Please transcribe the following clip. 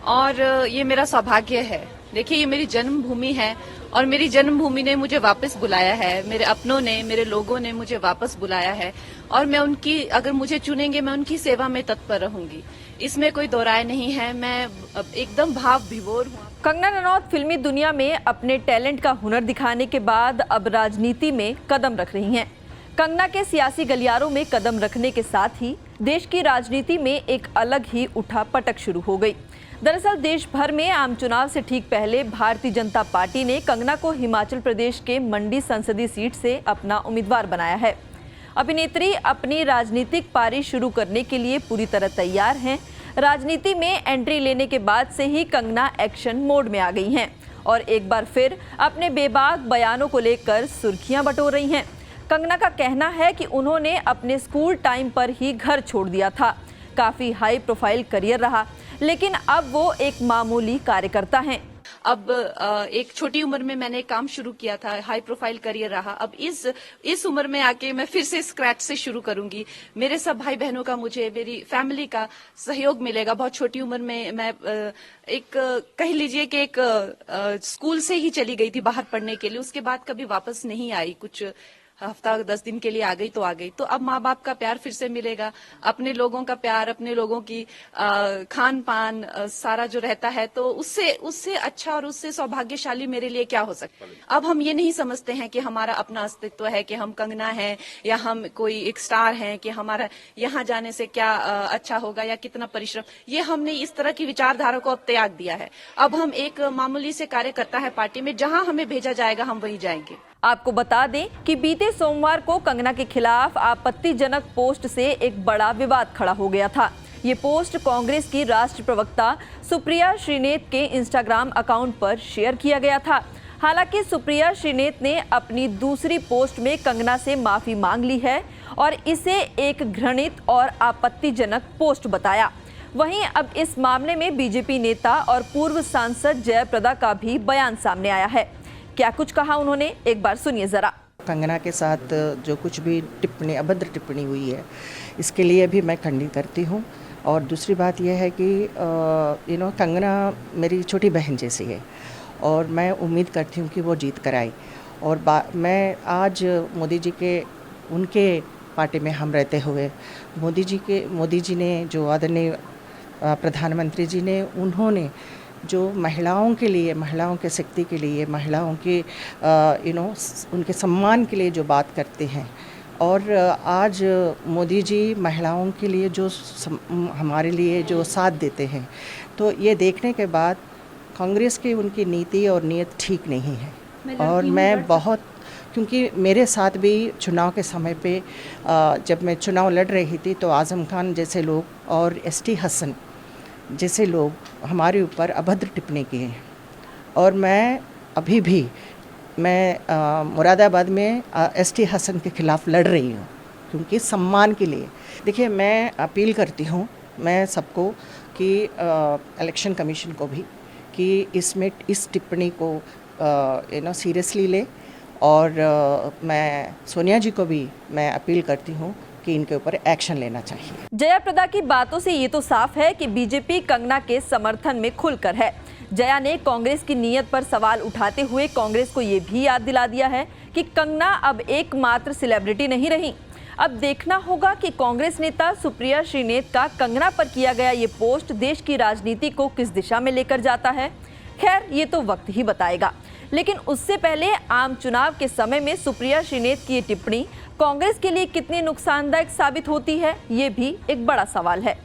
और ये मेरा सौभाग्य है। देखिए, ये मेरी जन्मभूमि है और मेरी जन्मभूमि ने मुझे वापस बुलाया है, मेरे अपनों ने, मेरे लोगों ने मुझे वापस बुलाया है और मैं उनकी, अगर मुझे चुनेंगे, मैं उनकी सेवा में तत्पर रहूंगी। इसमें कोई दो राय नहीं है। मैं एकदम भाव विभोर हूँ। कंगना रनौत फिल्मी दुनिया में अपने टैलेंट का हुनर दिखाने के बाद अब राजनीति में कदम रख रही हैं। कंगना के सियासी गलियारों में कदम रखने के साथ ही देश की राजनीति में एक अलग ही उठापटक शुरू हो गई। दरअसल देश भर में आम चुनाव से ठीक पहले भारतीय जनता पार्टी ने कंगना को हिमाचल प्रदेश के मंडी संसदीय सीट से अपना उम्मीदवार बनाया है। अभिनेत्री अपनी राजनीतिक पारी शुरू करने के लिए पूरी तरह तैयार हैं। राजनीति में एंट्री लेने के बाद से ही कंगना एक्शन मोड में आ गई हैं और एक बार फिर अपने बेबाक बयानों को लेकर सुर्खियां बटोर रही हैं। कंगना का कहना है कि उन्होंने अपने स्कूल टाइम पर ही घर छोड़ दिया था। काफी हाई प्रोफाइल करियर रहा, लेकिन अब वो एक मामूली कार्यकर्ता हैं। अब एक छोटी उम्र में मैंने काम शुरू किया था, हाई प्रोफाइल करियर रहा। अब इस उम्र में आके मैं फिर से स्क्रैच से शुरू करूंगी। मेरे सब भाई बहनों का, मुझे मेरी फैमिली का सहयोग मिलेगा। बहुत छोटी उम्र में मैं एक कह लीजिए कि एक स्कूल से ही चली गई थी बाहर पढ़ने के लिए। उसके बाद कभी वापस नहीं आई। कुछ हफ्ता 10 दिन के लिए आ गई तो आ गई। तो अब माँ बाप का प्यार फिर से मिलेगा, अपने लोगों का प्यार, अपने लोगों की खान पान सारा जो रहता है, तो उससे अच्छा और उससे सौभाग्यशाली मेरे लिए क्या हो सकता है। अब हम ये नहीं समझते हैं कि हमारा अपना अस्तित्व है, कि हम कंगना हैं या हम कोई एक स्टार हैं, कि हमारा यहाँ जाने से क्या अच्छा होगा या कितना परिश्रम। ये हमने इस तरह की विचारधारा को अब त्याग दिया है। अब हम एक मामूली से कार्यकर्ता है पार्टी में, जहां हमें भेजा जाएगा हम वहीं जाएंगे। आपको बता दें कि बीते सोमवार को कंगना के खिलाफ आपत्तिजनक पोस्ट से एक बड़ा विवाद खड़ा हो गया था। ये पोस्ट कांग्रेस की राष्ट्रीय प्रवक्ता सुप्रिया श्रीनेत के इंस्टाग्राम अकाउंट पर शेयर किया गया था। हालांकि सुप्रिया श्रीनेत ने अपनी दूसरी पोस्ट में कंगना से माफी मांग ली है और इसे एक घृणित और आपत्तिजनक पोस्ट बताया। वहीं अब इस मामले में बीजेपी नेता और पूर्व सांसद जयप्रदा का भी बयान सामने आया है। क्या कुछ कहा उन्होंने, एक बार सुनिए जरा। कंगना के साथ जो कुछ भी टिप्पणी, अभद्र टिप्पणी हुई है, इसके लिए भी मैं खंडित करती हूँ। और दूसरी बात यह है कि कंगना मेरी छोटी बहन जैसी है और मैं उम्मीद करती हूँ कि वो जीत कर आए। और मैं आज मोदी जी के, उनके पार्टी में हम रहते हुए, मोदी जी ने, जो आदरणीय प्रधानमंत्री जी ने, उन्होंने जो महिलाओं के लिए, महिलाओं के शक्ति के लिए, महिलाओं के उनके सम्मान के लिए जो बात करते हैं, और आज मोदी जी महिलाओं के लिए जो हमारे लिए जो साथ देते हैं, तो ये देखने के बाद कांग्रेस की उनकी नीति और नीयत ठीक नहीं है। और मैं बहुत, क्योंकि मेरे साथ भी चुनाव के समय पे जब मैं चुनाव लड़ रही थी तो आज़म खान जैसे लोग और एसटी हसन जैसे लोग हमारे ऊपर अभद्र टिप्पणी किए हैं। और मैं अभी भी मुरादाबाद में एसटी हसन के खिलाफ़ लड़ रही हूँ, क्योंकि सम्मान के लिए। देखिए, मैं अपील करती हूँ मैं सबको कि इलेक्शन कमीशन को भी, कि इसमें इस टिप्पणी को सीरियसली ले। और मैं सोनिया जी को भी मैं अपील करती हूँ कि इनके ऊपर एक्शन लेना चाहिए। जयाप्रदा की बातों से ये तो साफ है कि बीजेपी कंगना के समर्थन में खुलकर है। जया ने कांग्रेस की नीयत पर सवाल उठाते हुए कांग्रेस को ये भी याद दिला दिया है कि कंगना अब एकमात्र सेलिब्रिटी नहीं रही। अब देखना होगा कि कांग्रेस नेता सुप्रिया श्रीनेत का कंगना पर किया गया ये पोस्ट देश की राजनीति को किस दिशा में लेकर जाता है। खैर, ये तो वक्त ही बताएगा। लेकिन उससे पहले आम चुनाव के समय में सुप्रिया श्रीनेत की ये टिप्पणी कांग्रेस के लिए कितनी नुकसानदायक साबित होती है, ये भी एक बड़ा सवाल है।